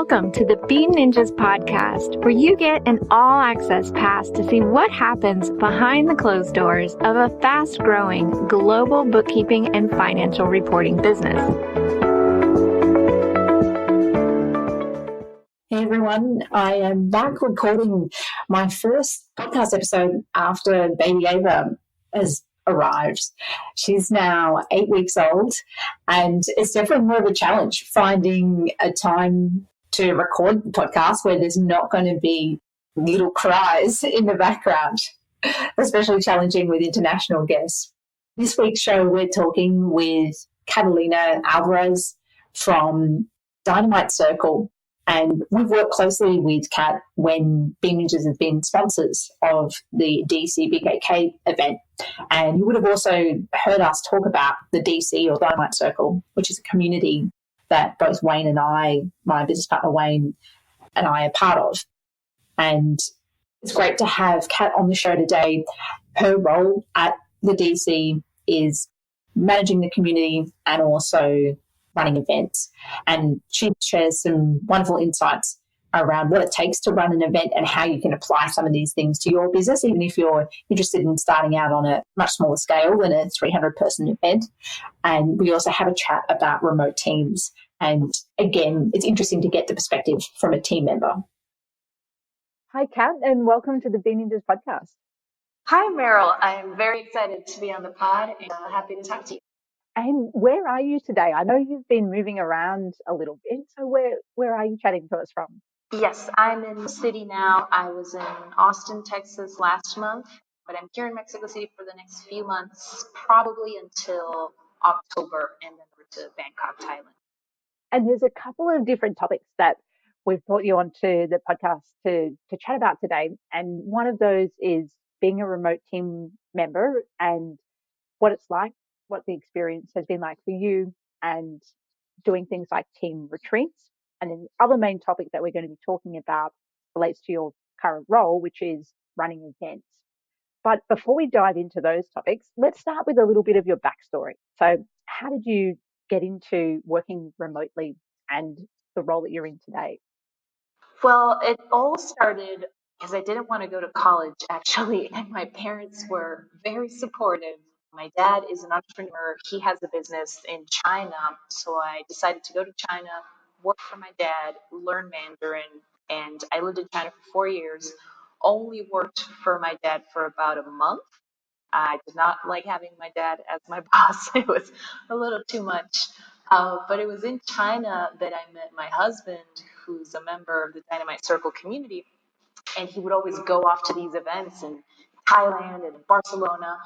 Welcome to the Be Ninjas podcast, where you get an all-access pass to see what happens behind the closed doors of a fast-growing global bookkeeping and financial reporting business. Hey everyone, I am back recording my first podcast episode after baby Ava has arrived. She's now 8 weeks old, and it's definitely more of a challenge finding a time to record the podcast where there's not going to be little cries in the background, especially challenging with international guests. This week's show, we're talking with Catalina Alvarez from Dynamite Circle. And we've worked closely with Kat when Be Ninjas have been sponsors of the DC Big 8K event. And you would have also heard us talk about the DC or Dynamite Circle, which is a community that both Wayne and I, my business partner Wayne and I are part of. And it's great to have Kat on the show today. Her role at the DC is managing the community and also running events, and she shares some wonderful insights around what it takes to run an event and how you can apply some of these things to your business, even if you're interested in starting out on a much smaller scale than a 300-person event. And we also have a chat about remote teams. And again, it's interesting to get the perspective from a team member. Hi, Kat, and welcome to the Be Ninjas podcast. Hi, Meryl. I'm very excited to be on the pod and happy to talk to you. And where are you today? I know you've been moving around a little bit, so where are you chatting to us from? Yes, I'm in the city now. I was in Austin, Texas last month, but I'm here in Mexico City for the next few months, probably until October, and then over to Bangkok, Thailand. And there's a couple of different topics that we've brought you onto the podcast to chat about today. And one of those is being a remote team member and what it's like, what the experience has been like for you, and doing things like team retreats. And then the other main topic that we're going to be talking about relates to your current role, which is running events. But before we dive into those topics, let's start with a little bit of your backstory. So how did you get into working remotely and the role that you're in today? Well, it all started because I didn't want to go to college, actually, and my parents were very supportive. My dad is an entrepreneur. He has a business in China. So I decided to go to China, work for my dad, learn Mandarin, and I lived in China for 4 years, only worked for my dad for about a month. I did not like having my dad as my boss. It was a little too much. But it was in China that I met my husband, who's a member of the Dynamite Circle community. And he would always go off to these events in Thailand and Barcelona.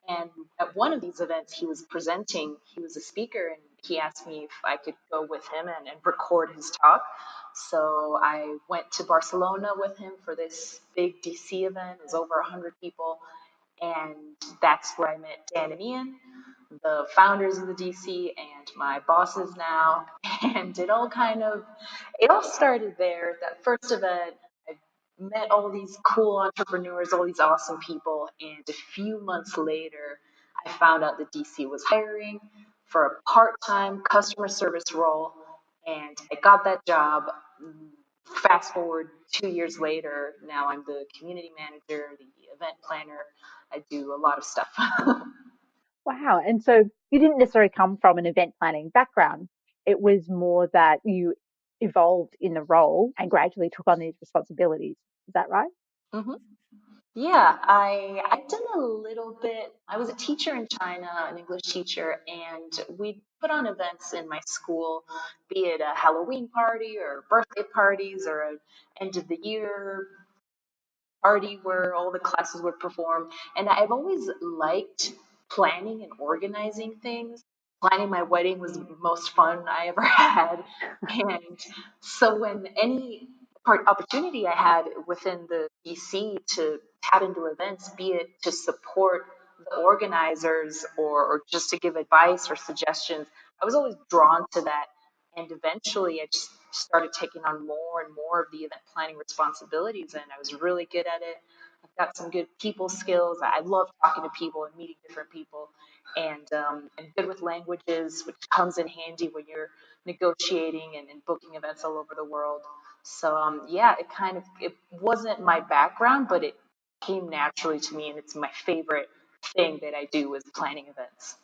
And at one of these events, he was presenting, he was a speaker, and he asked me if I could go with him and record his talk. So I went to Barcelona with him for this big DC event. It was over 100 people. And that's where I met Dan and Ian, the founders of the DC and my bosses now. And it all started there. That first event, met all these cool entrepreneurs, all these awesome people, and a few months later, I found out that DC was hiring for a part-time customer service role, and I got that job. Fast forward 2 years later, now I'm the community manager, the event planner. I do a lot of stuff. Wow. And so you didn't necessarily come from an event planning background. It was more that you evolved in the role and gradually took on these responsibilities. Is that right? Mm-hmm. Yeah, I've done a little bit. I was a teacher in China, an English teacher, and we put on events in my school, be it a Halloween party or birthday parties or an end of the year party where all the classes would perform. And I've always liked planning and organizing things. Planning my wedding was the most fun I ever had. And so when any opportunity I had within the DC to tap into events, be it to support the organizers or just to give advice or suggestions, I was always drawn to that. And eventually I just started taking on more and more of the event planning responsibilities, and I was really good at it. I got some good people skills. I love talking to people and meeting different people, and good with languages, which comes in handy when you're negotiating and booking events all over the world. So yeah, it wasn't my background, but it came naturally to me, and it's my favorite thing that I do is planning events.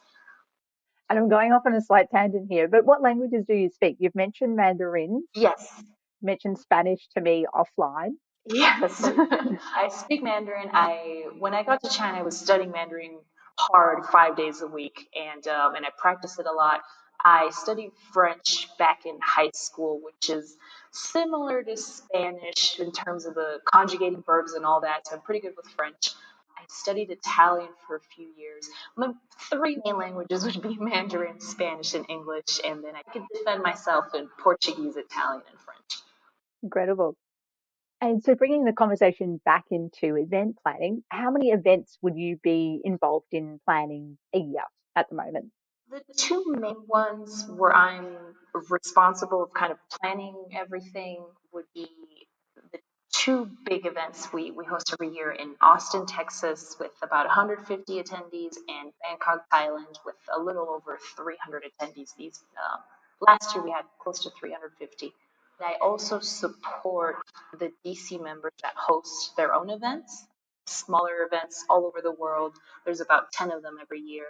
And I'm going off on a slight tangent here, but what languages do you speak? You've mentioned Mandarin, Yes, mentioned Spanish to me offline. yes. I speak Mandarin. When I got to China, I was studying Mandarin hard 5 days a week, and I practiced it a lot. I studied French back in high school, which is similar to Spanish in terms of the conjugating verbs and all that. So I'm pretty good with French. I studied Italian for a few years. My three main languages would be Mandarin, Spanish, and English, and then I could defend myself in Portuguese, Italian, and French. Incredible. And so bringing the conversation back into event planning, how many events would you be involved in planning a year at the moment? The two main ones where I'm responsible of kind of planning everything would be the two big events we host every year in Austin, Texas, with about 150 attendees, and Bangkok, Thailand, with a little over 300 attendees. Last year we had close to 350. I also support the DC members that host their own events, smaller events all over the world. There's about 10 of them every year,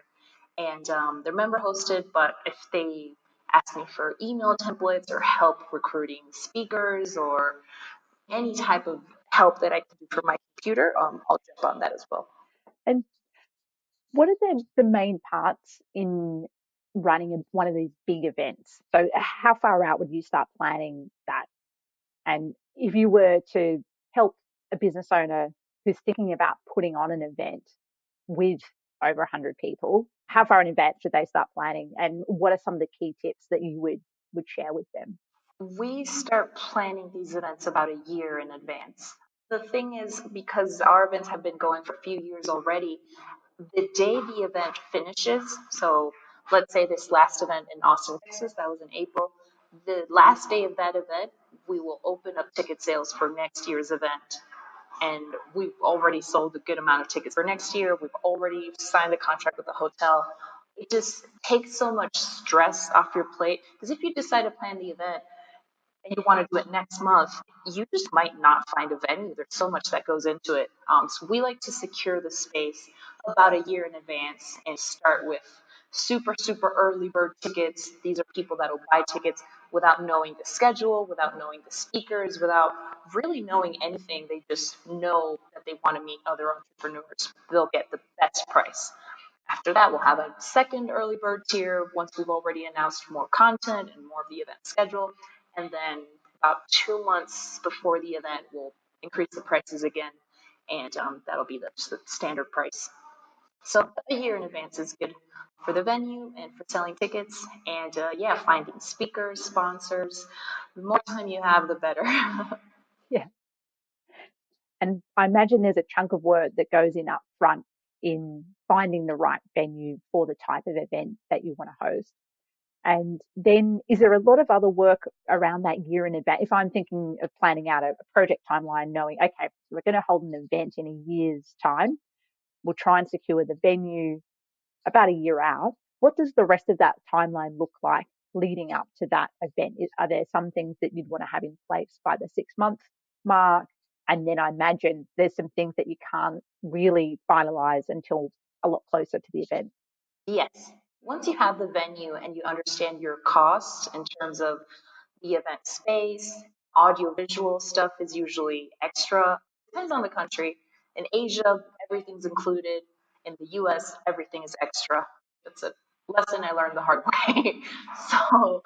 and they're member hosted, but if they ask me for email templates or help recruiting speakers or any type of help that I can do for my computer, I'll jump on that as well. And what are the main parts in running one of these big events? So how far out would you start planning that? And if you were to help a business owner who's thinking about putting on an event with over 100 people, how far in advance should they start planning? And what are some of the key tips that you would share with them? We start planning these events about a year in advance. The thing is, because our events have been going for a few years already, the day the event finishes, so let's say this last event in Austin, Texas, that was in April, the last day of that event, we will open up ticket sales for next year's event. And we've already sold a good amount of tickets for next year. We've already signed a contract with the hotel. It just takes so much stress off your plate. Because if you decide to plan the event and you want to do it next month, you just might not find a venue. There's so much that goes into it. So we like to secure the space about a year in advance and start with super, super early bird tickets. These are people that will buy tickets without knowing the schedule, without knowing the speakers, without really knowing anything. They just know that they want to meet other entrepreneurs. They'll get the best price. After that, we'll have a second early bird tier once we've already announced more content and more of the event schedule. And then about 2 months before the event, we'll increase the prices again. And that'll be the standard price. So a year in advance is good for the venue and for selling tickets. And yeah, finding speakers, sponsors. The more time you have, the better. Yeah. And I imagine there's a chunk of work that goes in up front in finding the right venue for the type of event that you want to host. And then is there a lot of other work around that year in advance? If I'm thinking of planning out a project timeline, knowing, okay, we're going to hold an event in a year's time, we'll try and secure the venue about a year out. What does the rest of that timeline look like leading up to that event? Are there some things that you'd want to have in place by the 6 month mark? And then I imagine there's some things that you can't really finalize until a lot closer to the event. Yes. Once you have the venue and you understand your costs in terms of the event space, audio visual stuff is usually extra. Depends on the country. In Asia, everything's included. In the US, everything is extra. It's a lesson I learned the hard way. So,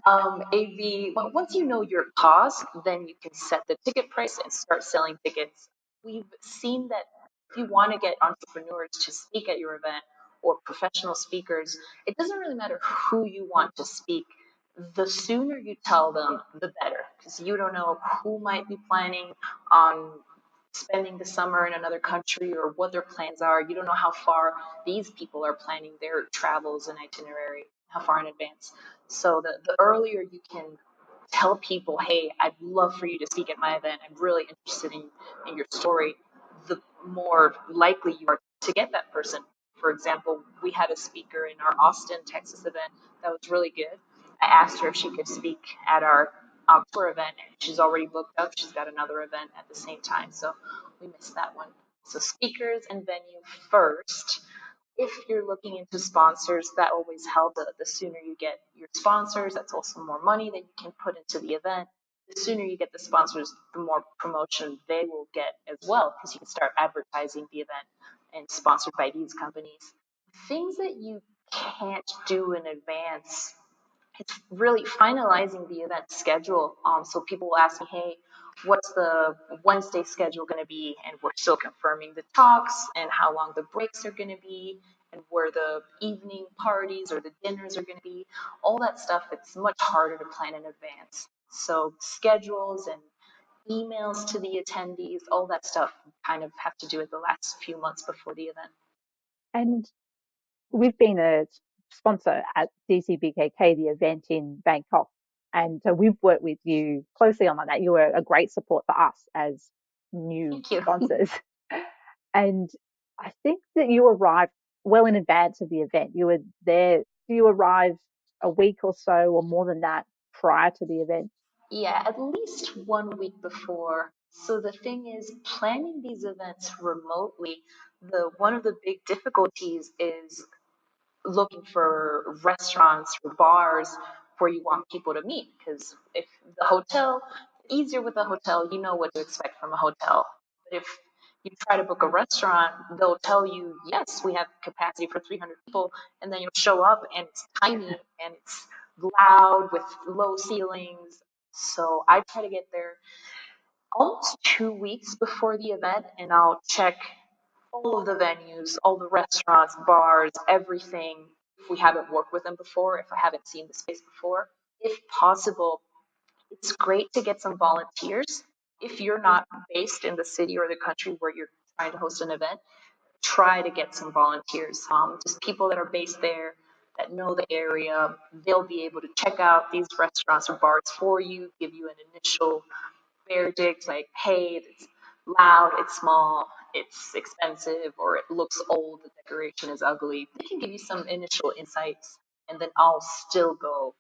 AV, once you know your cost, then you can set the ticket price and start selling tickets. We've seen that if you want to get entrepreneurs to speak at your event or professional speakers, it doesn't really matter who you want to speak. The sooner you tell them, the better, because you don't know who might be planning on spending the summer in another country or what their plans are. You don't know how far these people are planning their travels and itinerary, how far in advance. So the earlier you can tell people, hey, I'd love for you to speak at my event, I'm really interested in your story, the more likely you are to get that person. For example, we had a speaker in our Austin, Texas event that was really good. I asked her if she could speak at our tour event, and she's already booked up. She's got another event at the same time, so we missed that one. So speakers and venue first. If you're looking into sponsors, that always helps. The sooner you get your sponsors, that's also more money that you can put into the event. The sooner you get the sponsors, the more promotion they will get as well, because you can start advertising the event and sponsored by these companies. Things that you can't do in advance, it's really finalizing the event schedule. So people will ask me, hey, what's the Wednesday schedule going to be? And we're still confirming the talks and how long the breaks are going to be and where the evening parties or the dinners are going to be. All that stuff, it's much harder to plan in advance. So schedules and emails to the attendees, all that stuff kind of have to do with the last few months before the event. And we've been a sponsor at DCBKK, the event in Bangkok. And so we've worked with you closely on that. You were a great support for us as new Thank you. sponsors. And I think that you arrived well in advance of the event. You were there. Do you arrive a week or so or more than that prior to the event? Yeah, at least 1 week before. So the thing is, planning these events remotely, the one of the big difficulties is looking for restaurants or bars where you want people to meet. Because if the hotel, easier with a hotel, you know what to expect from a hotel. But if you try to book a restaurant, they'll tell you, yes, we have capacity for 300 people, and then you'll show up and it's tiny and it's loud with low ceilings. So I try to get there almost 2 weeks before the event, and I'll check all of the venues, all the restaurants, bars, everything. If we haven't worked with them before, if I haven't seen the space before, if possible, it's great to get some volunteers. If you're not based in the city or the country where you're trying to host an event, try to get some volunteers, just people that are based there, that know the area. They'll be able to check out these restaurants or bars for you, give you an initial verdict like, hey, it's loud, it's small, it's expensive, or it looks old, the decoration is ugly. They can give you some initial insights, and then I'll still go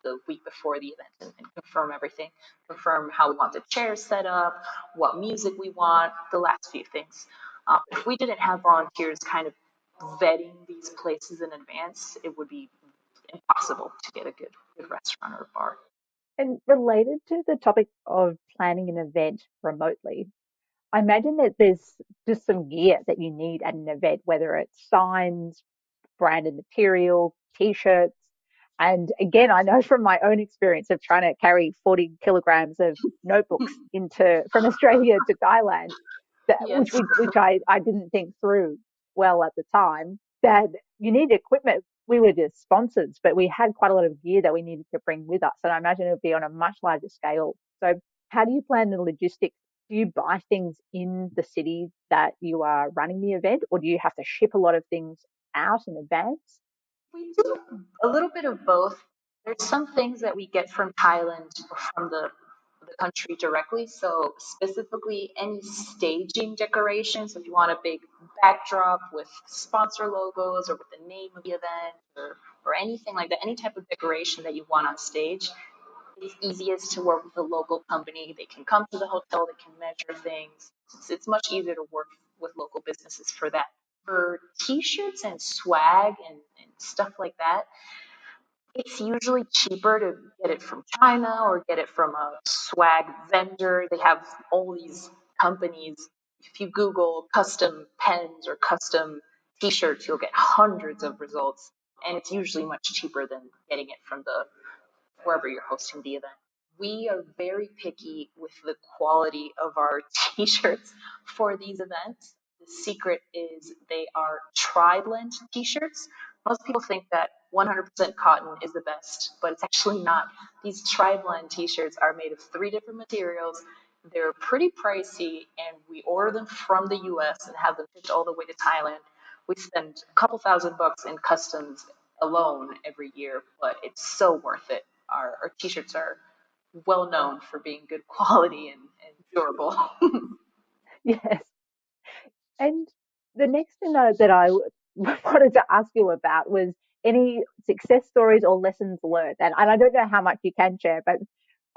the week before the event and confirm everything, confirm how we want the chairs set up, what music we want, the last few things. If we didn't have volunteers kind of vetting these places in advance, it would be impossible to get a good restaurant or bar. And related to the topic of planning an event remotely, I imagine that there's just some gear that you need at an event, whether it's signs, branded material, t-shirts. And again, I know from my own experience of trying to carry 40 kilograms of notebooks into from Australia to Thailand, Yes. which I didn't think through well at the time, that you need equipment. We were just sponsors, but we had quite a lot of gear that we needed to bring with us. And I imagine it would be on a much larger scale. So how do you plan the logistics? Do you buy things in the city that you are running the event, or do you have to ship a lot of things out in advance? We do a little bit of both. There's some things that we get from Thailand or from the country directly. So specifically any staging decorations, if you want a big backdrop with sponsor logos or with the name of the event or anything like that, any type of decoration that you want on stage, it's easiest to work with a local company. They can come to the hotel, they can measure things. It's much easier to work with local businesses for that. For t-shirts and swag and stuff like that, it's usually cheaper to get it from China or get it from a swag vendor. They have all these companies. If you Google custom pens or custom t-shirts, you'll get hundreds of results. And it's usually much cheaper than getting it from the wherever you're hosting the event. We are very picky with the quality of our t-shirts for these events. The secret is they are tri-blend t-shirts. Most people think that 100% cotton is the best, but it's actually not. These tri-blend t-shirts are made of 3 different materials. They're pretty pricey, and we order them from the US and have them shipped all the way to Thailand. We spend a couple $1,000 in customs alone every year, but it's so worth it. Our t-shirts are well known for being good quality and durable. Yes. And the next thing that I wanted to ask you about was any success stories or lessons learned. And I don't know how much you can share, but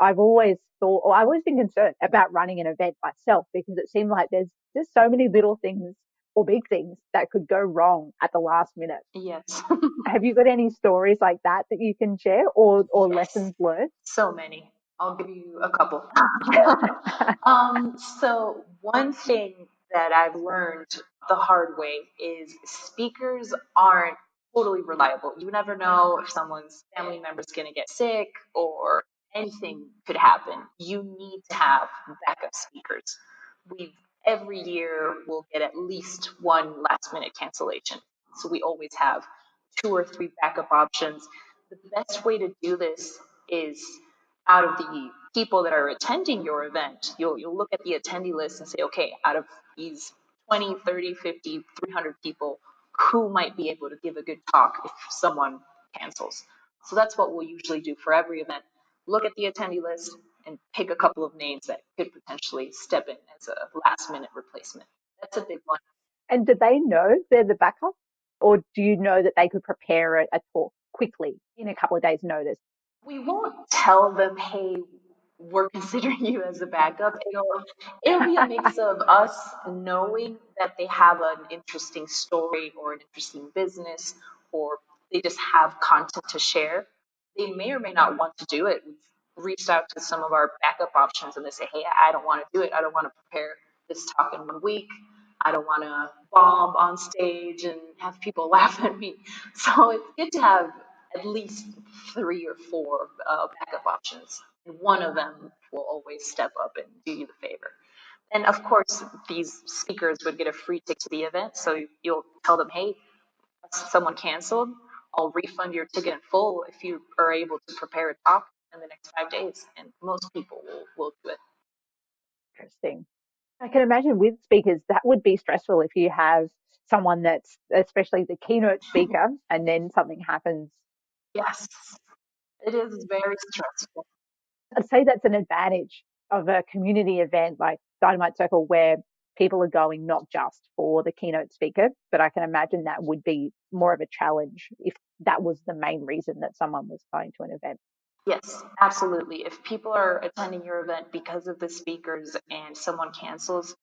I've always thought, or I've always been concerned about running an event myself because it seemed like there's just so many little things or big things that could go wrong at the last minute. Yes. Have you got any stories like that that you can share or Yes. lessons learned? So many. I'll give you a couple. So one thing that I've learned the hard way is speakers aren't totally reliable. You never know if someone's family member's going to get sick or anything could happen. You need to have backup speakers. We every year will get at least one last minute cancellation. So we always have two or three backup options. The best way to do this is out of the people that are attending your event, you'll look at the attendee list and say, okay, out of these 20, 30, 50, 300 people, who might be able to give a good talk if someone cancels? So that's what we'll usually do for every event. Look at the attendee list and pick a couple of names that could potentially step in as a last minute replacement. That's a big one. And do they know they're the backup? Or do you know that they could prepare a talk quickly in a couple of days' notice? We won't tell them, hey, we're considering you as a backup. It'll be a mix of us knowing that they have an interesting story or an interesting business, or they just have content to share. They may or may not want to do it. We've reached out to some of our backup options and they say, hey, I don't want to do it. I don't want to prepare this talk in 1 week. I don't want to bomb on stage and have people laugh at me. So it's good to have at least three or four backup options. And one of them will always step up and do you the favor. And of course, these speakers would get a free ticket to the event. So you'll tell them, hey, someone canceled. I'll refund your ticket in full if you are able to prepare a talk in the next 5 days. And most people will do it. Interesting. I can imagine with speakers, that would be stressful if you have someone that's especially the keynote speaker and then something happens. Yes, it is very stressful. I'd say that's an advantage of a community event like Dynamite Circle where people are going not just for the keynote speaker, but I can imagine that would be more of a challenge if that was the main reason that someone was going to an event. Yes, absolutely. If people are attending your event because of the speakers and someone cancels,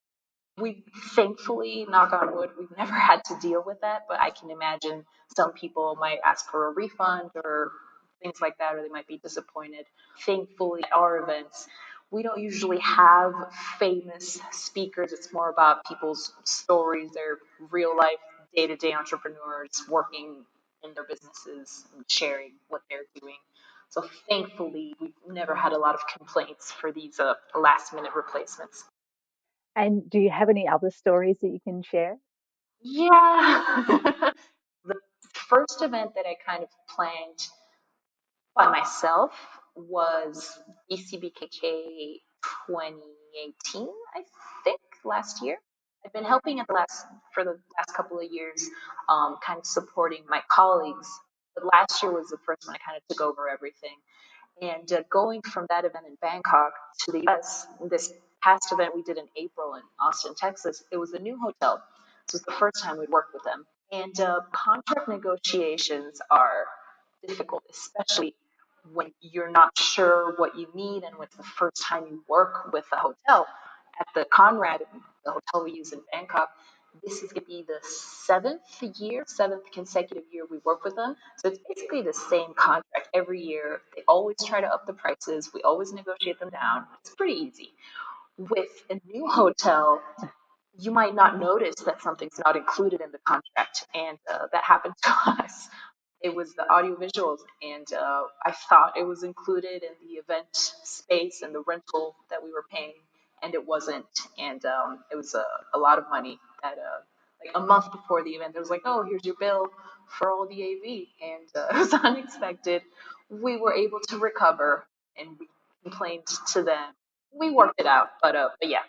we thankfully, knock on wood, we've never had to deal with that, but I can imagine some people might ask for a refund or things like that, or they might be disappointed. Thankfully, at our events, we don't usually have famous speakers. It's more about people's stories, their real life, day to day entrepreneurs working in their businesses and sharing what they're doing. So thankfully, we've never had a lot of complaints for these last minute replacements. And do you have any other stories that you can share? Yeah. The first event that I kind of planned by myself was BCBKK 2018, I think, last year. I've been helping for the last couple of years, kind of supporting my colleagues. But last year was the first one I kind of took over everything. And going from that event in Bangkok to the US, this past event we did in April in Austin, Texas, it was a new hotel. This was the first time we'd worked with them. And contract negotiations are difficult, especially when you're not sure what you need and it's the first time you work with a hotel. At the Conrad, the hotel we use in Bangkok, this is going to be the seventh consecutive year we work with them. So it's basically the same contract every year. They always try to up the prices. We always negotiate them down. It's pretty easy. With a new hotel, you might not notice that something's not included in the contract. And that happened to us. It was the audio visuals, and I thought it was included in the event space and the rental that we were paying, and it wasn't. And it was a lot of money. That like a month before the event, it was like, oh, here's your bill for all the AV, and it was unexpected. We were able to recover, and we complained to them. We worked it out, but yeah,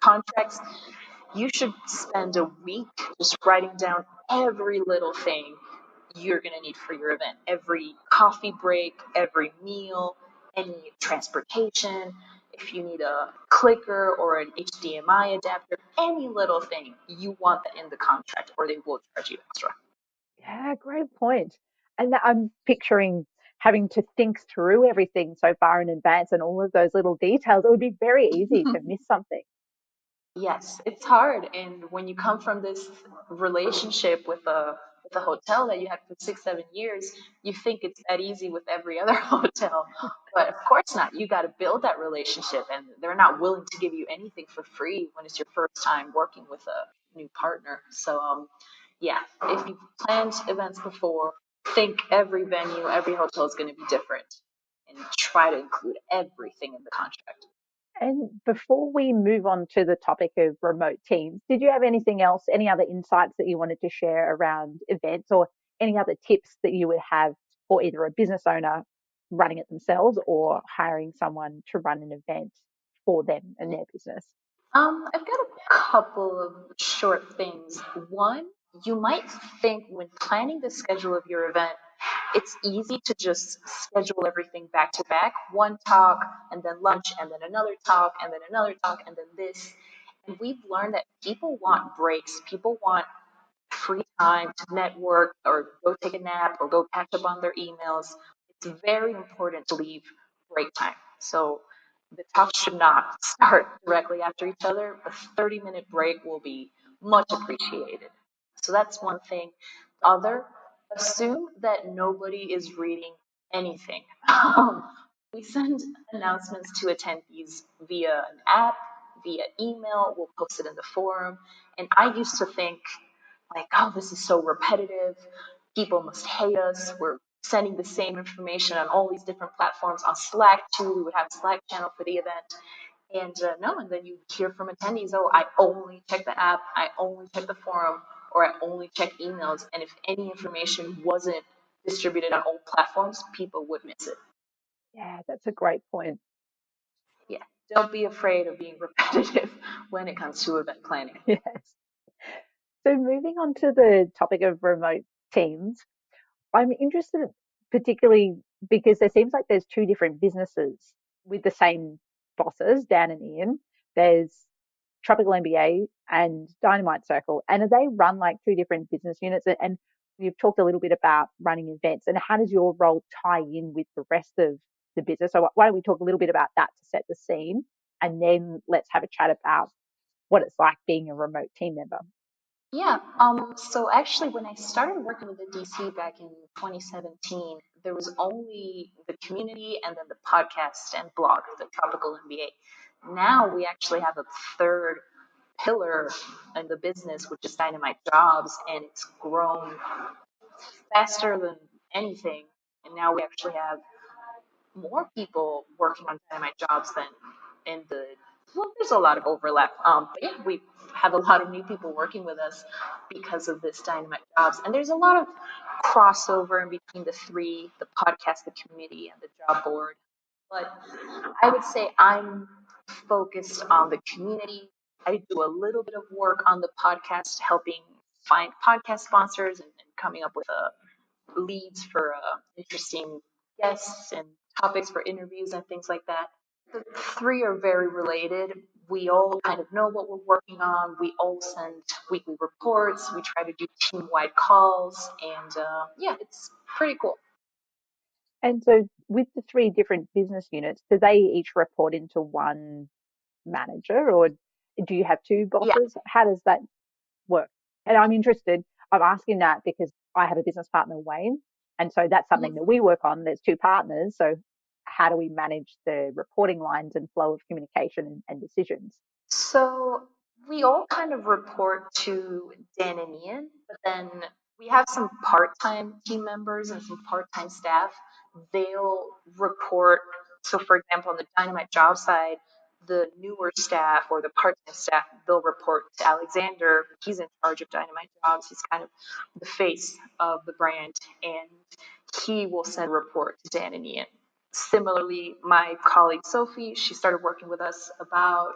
contracts, you should spend a week just writing down every little thing you're going to need for your event. Every coffee break, every meal, any transportation. if you need a clicker or an HDMI adapter, any little thing, you want that in the contract or they will charge you extra. Yeah, great point. And I'm picturing having to think through everything so far in advance and all of those little details. It would be very easy to miss something. Yes, it's hard. And when you come from this relationship with a hotel that you had for 6, 7 years, you think it's that easy with every other hotel. But of course not. You got to build that relationship, and they're not willing to give you anything for free when it's your first time working with a new partner. So, yeah, if you've planned events before, think every venue, every hotel is going to be different, and try to include everything in the contract. And before we move on to the topic of remote teams, did you have anything else, any other insights that you wanted to share around events or any other tips that you would have for either a business owner running it themselves or hiring someone to run an event for them and their business? I've got a couple of short things. One, you might think when planning the schedule of your event, it's easy to just schedule everything back to back, one talk and then lunch and then another talk and then another talk and then this. And we've learned that people want breaks. People want free time to network or go take a nap or go catch up on their emails. It's very important to leave break time. So the talks should not start directly after each other. A 30-minute break will be much appreciated. So that's one thing. Other, assume that nobody is reading anything. We send announcements to attendees via an app, via email, we'll post it in the forum. And I used to think, like, oh, this is so repetitive. People must hate us. We're sending the same information on all these different platforms. On Slack, too, we would have a Slack channel for the event. And no, and then you hear from attendees, oh, I only check the app, I only check the forum, or I only check emails. And if any information wasn't distributed on all platforms, people would miss it. Yeah, that's a great point. Yeah, don't be afraid of being repetitive when it comes to event planning. Yes. So moving on to the topic of remote teams, I'm interested particularly because there seems like there's two different businesses with the same bosses, Dan and Ian. There's Tropical MBA and Dynamite Circle, and they run like two different business units. And you've talked a little bit about running events, and how does your role tie in with the rest of the business? So why don't we talk a little bit about that to set the scene, and then let's have a chat about what it's like being a remote team member. Yeah, so actually, when I started working with the DC back in 2017, there was only the community and then the podcast and blog, the Tropical MBA. Now we actually have a third pillar in the business, which is Dynamite Jobs, and it's grown faster than anything. And now we actually have more people working on Dynamite Jobs than in the well, there's a lot of overlap. But yeah, we have a lot of new people working with us because of this Dynamite Jobs, and there's a lot of crossover in between the three: the podcast, the community, and the job board. But I would say I'm focused on the community. I do a little bit of work on the podcast, helping find podcast sponsors and coming up with leads for interesting guests and topics for interviews and things like that. The three are very related. We all kind of know what we're working on. We all send weekly reports. We try to do team wide calls. And yeah, it's pretty cool. And so, with the three different business units, do they each report into one manager, or do you have two Yeah. bosses? How does that work? And I'm interested, I'm asking that because I have a business partner, Wayne. And so that's something that we work on. There's two partners. So, how do we manage the reporting lines and flow of communication and decisions? So we all kind of report to Dan and Ian, but then we have some part-time team members and some part-time staff. They'll report. So, for example, on the Dynamite job side, the newer staff or the part-time staff, they'll report to Alexander. He's in charge of Dynamite jobs. He's kind of the face of the brand, and he will send a report to Dan and Ian. Similarly, my colleague Sophie, she started working with us about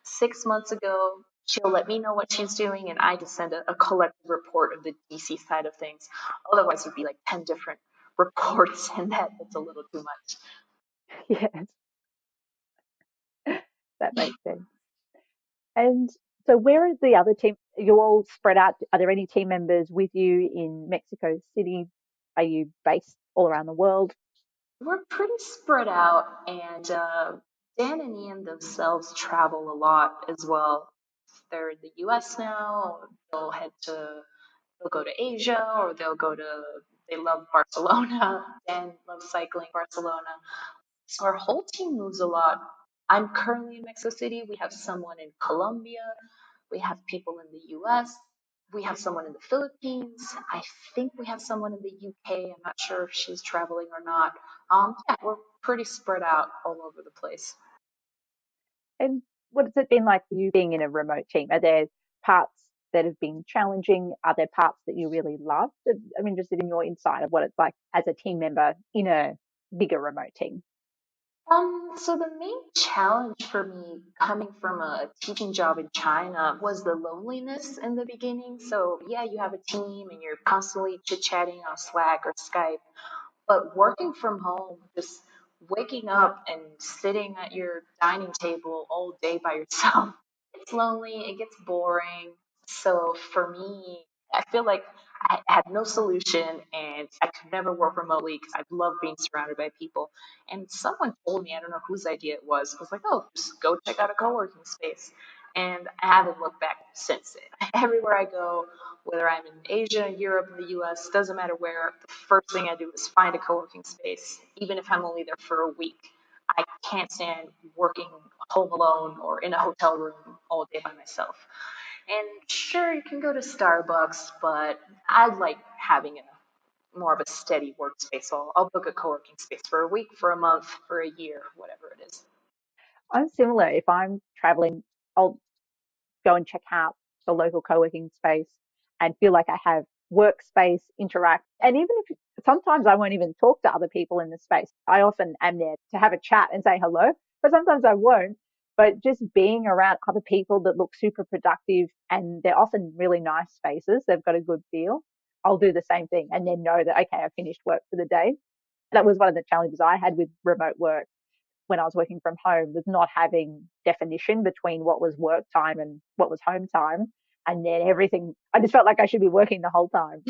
6 months ago. She'll let me know what she's doing, and I just send a collective report of the DC side of things. Otherwise, it would be like 10 different reports, and that's a little too much. Yes. That makes sense. And so, where are the other team? You're all spread out. Are there any team members with you in Mexico City? Are you based all around the world? We're pretty spread out, and Dan and Ian themselves travel a lot as well. They're in the US now. They'll go to Asia, or they love Barcelona. Dan loves cycling Barcelona. So our whole team moves a lot. I'm currently in Mexico City. We have someone in Colombia. We have people in the US. We have someone in the Philippines. I think we have someone in the UK. I'm not sure if she's traveling or not. Yeah, we're pretty spread out all over the place. And what has it been like for you being in a remote team? Are there parts that have been challenging? Are there parts that you really love? I'm interested in your insight of what it's like as a team member in a bigger remote team. So the main challenge for me coming from a teaching job in China was the loneliness in the beginning. So yeah, you have a team and you're constantly chit-chatting on Slack or Skype, but working from home, just waking up and sitting at your dining table all day by yourself, it's lonely, it gets boring. So for me, I feel like I had no solution and I could never work remotely because I love being surrounded by people. And someone told me, I don't know whose idea it was like, oh, just go check out a co working space. And I haven't looked back since then. Everywhere I go, whether I'm in Asia, Europe, the US, doesn't matter where, the first thing I do is find a co working space, even if I'm only there for a week. I can't stand working home alone or in a hotel room all day by myself. And sure, you can go to Starbucks, but I like having more of a steady workspace. So I'll book a co working space for a week, for a month, for a year, whatever it is. I'm similar. If I'm traveling, I'll go and check out the local co-working space and feel like I have workspace, interact. And even if sometimes I won't even talk to other people in the space, I often am there to have a chat and say hello, but sometimes I won't. But just being around other people that look super productive and they're often really nice spaces, they've got a good feel. I'll do the same thing and then know that, okay, I've finished work for the day. That was one of the challenges I had with remote work when I was working from home, was not having definition between what was work time and what was home time. And then everything, I just felt like I should be working the whole time.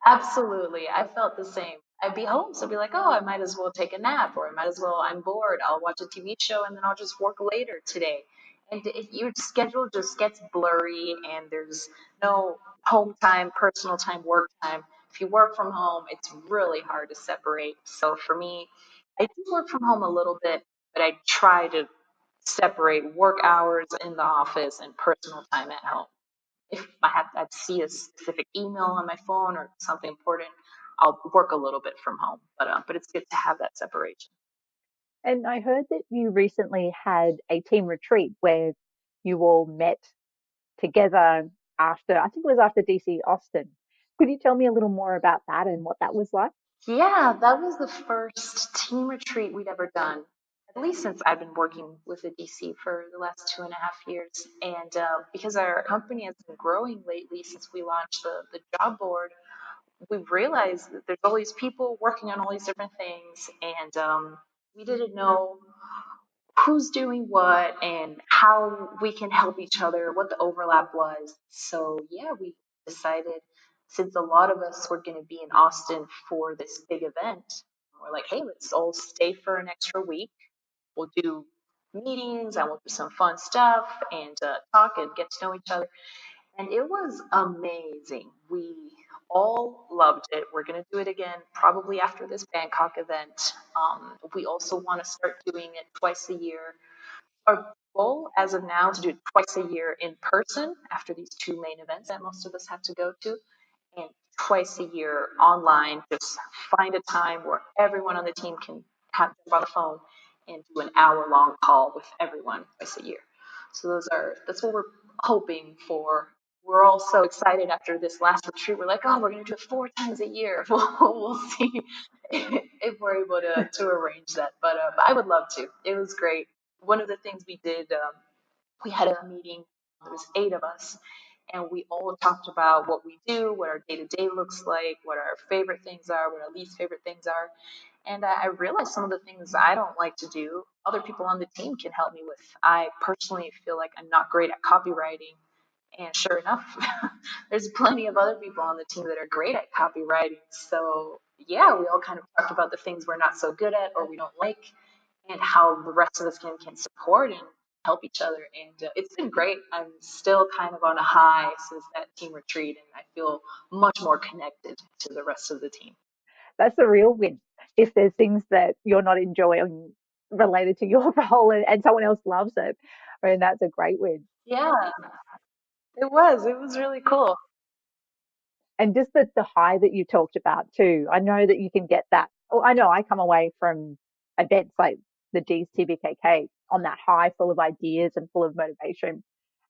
Absolutely. I felt the same. I'd be home, so I'd be like, oh, I might as well take a nap, or I might as well, I'm bored, I'll watch a TV show and then I'll just work later today. And your schedule just gets blurry and there's no home time, personal time, work time. If you work from home, it's really hard to separate. So for me, I do work from home a little bit, but I try to separate work hours in the office and personal time at home. If I see a specific email on my phone or something important, I'll work a little bit from home. But it's good to have that separation. And I heard that you recently had a team retreat where you all met together after, I think it was after DC Austin. Could you tell me a little more about that and what that was like? Yeah, that was the first team retreat we'd ever done, at least since I've been working with the DC for the last 2.5 years. And because our company has been growing lately since we launched the job board, we've realized that there's all these people working on all these different things, and we didn't know who's doing what and how we can help each other, what the overlap was. So yeah, we decided, since a lot of us were going to be in Austin for this big event, we're like, hey, let's all stay for an extra week. We'll do meetings and we'll do some fun stuff and talk and get to know each other. And it was amazing. We all loved it. We're going to do it again probably after this Bangkok event. We also want to start doing it twice a year. Our goal as of now to do it twice a year in person after these two main events that most of us have to go to, and twice a year online. Just find a time where everyone on the team can have jump on the phone and do an hour-long call with everyone twice a year. So that's what we're hoping for. We're all so excited after this last retreat. We're like, oh, we're going to do it 4 times a year. We'll see if we're able to arrange that. But I would love to. It was great. One of the things we did, we had a meeting. There was 8 of us, and we all talked about what we do, what our day to day looks like, what our favorite things are, what our least favorite things are. And I realized some of the things I don't like to do, other people on the team can help me with. I personally feel like I'm not great at copywriting. And sure enough, there's plenty of other people on the team that are great at copywriting. So yeah, we all kind of talked about the things we're not so good at or we don't like, and how the rest of the team can support and help each other. And it's been great. I'm still kind of on a high since that team retreat, and I feel much more connected to the rest of the team. That's the real win. If there's things that you're not enjoying related to your role and someone else loves it, I mean, that's a great win. Yeah, it was. It was really cool. And just the high that you talked about too. I know that you can get that. Well, I know I come away from events like the G's TBKK on that high, full of ideas and full of motivation.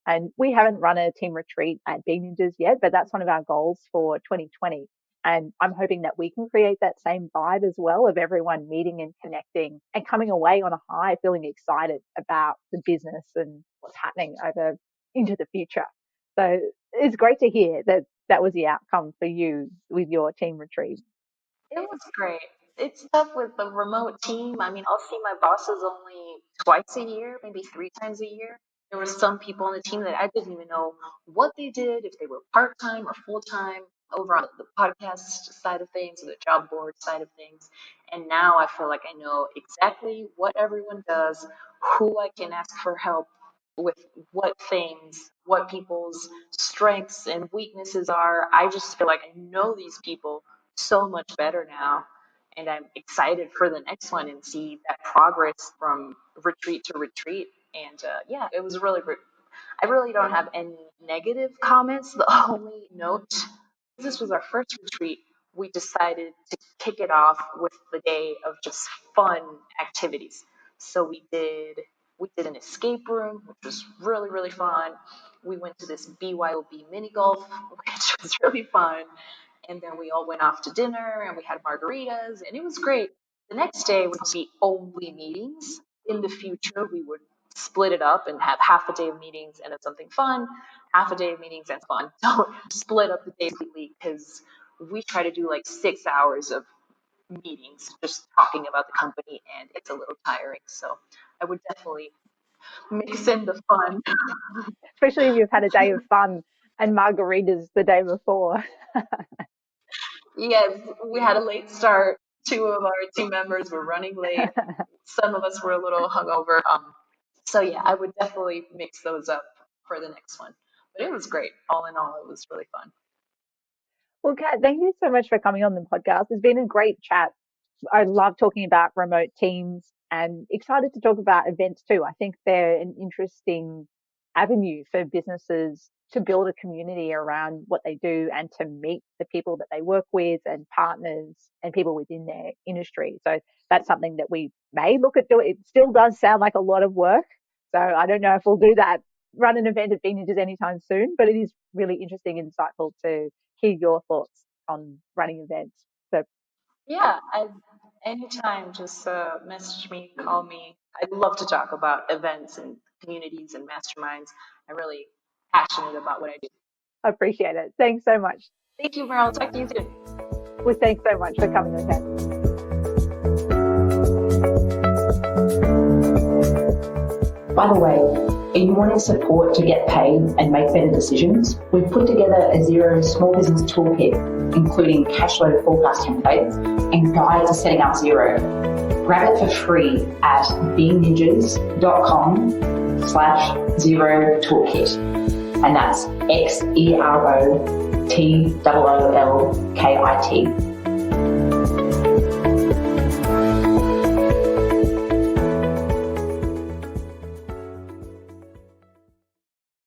And we haven't run a team retreat at Big Ninjas yet, but that's one of our goals for 2020. And I'm hoping that we can create that same vibe as well of everyone meeting and connecting and coming away on a high, feeling excited about the business and what's happening over into the future. So it's great to hear that that was the outcome for you with your team retreat. It was great. It's tough with the remote team. I mean, I'll see my bosses only twice a year, maybe 3 times a year. There were some people on the team that I didn't even know what they did, if they were part time or full time over on the podcast side of things or the job board side of things. And now I feel like I know exactly what everyone does, who I can ask for help with what things, what people's strengths and weaknesses are. I just feel like I know these people so much better now. And I'm excited for the next one and see that progress from retreat to retreat. And yeah, it was really, I really don't have any negative comments. The only note, this was our first retreat, we decided to kick it off with the day of just fun activities. So we did an escape room, which was really, really fun. We went to this BYOB mini golf, which was really fun. And then we all went off to dinner and we had margaritas and it was great. The next day would be only meetings. In the future, we would split it up and have half a day of meetings and then something fun, half a day of meetings and fun. Don't split up the day completely because we try to do like 6 hours of meetings just talking about the company and it's a little tiring. So I would definitely mix in the fun. Especially if you've had a day of fun and margaritas the day before. Yes, we had a late start. Two of our team members were running late. Some of us were a little hungover. So yeah, I would definitely mix those up for the next one. But it was great. All in all, it was really fun. Well, Kat, thank you so much for coming on the podcast. It's been a great chat. I love talking about remote teams and excited to talk about events too. I think they're an interesting avenue for businesses to build a community around what they do and to meet the people that they work with and partners and people within their industry. So that's something that we may look at doing. It still does sound like a lot of work. So I don't know if we'll do that, run an event at Big Ninjas anytime soon, but it is really interesting, insightful to hear your thoughts on running events. So Yeah, anytime, just message me, call me. I'd love to talk about events and communities and masterminds. I'm really passionate about what I do. I appreciate it. Thanks so much. Thank you, Meryl. Talk to you soon. Well, thanks so much for coming on, Kat. By the way, are you wanting support to get paid and make better decisions? We've put together a Xero small business toolkit, including cash flow forecast templates and guide to setting up Xero. Grab it for free at bigninjas.com/Xero toolkit. And that's XEROTOOLKIT.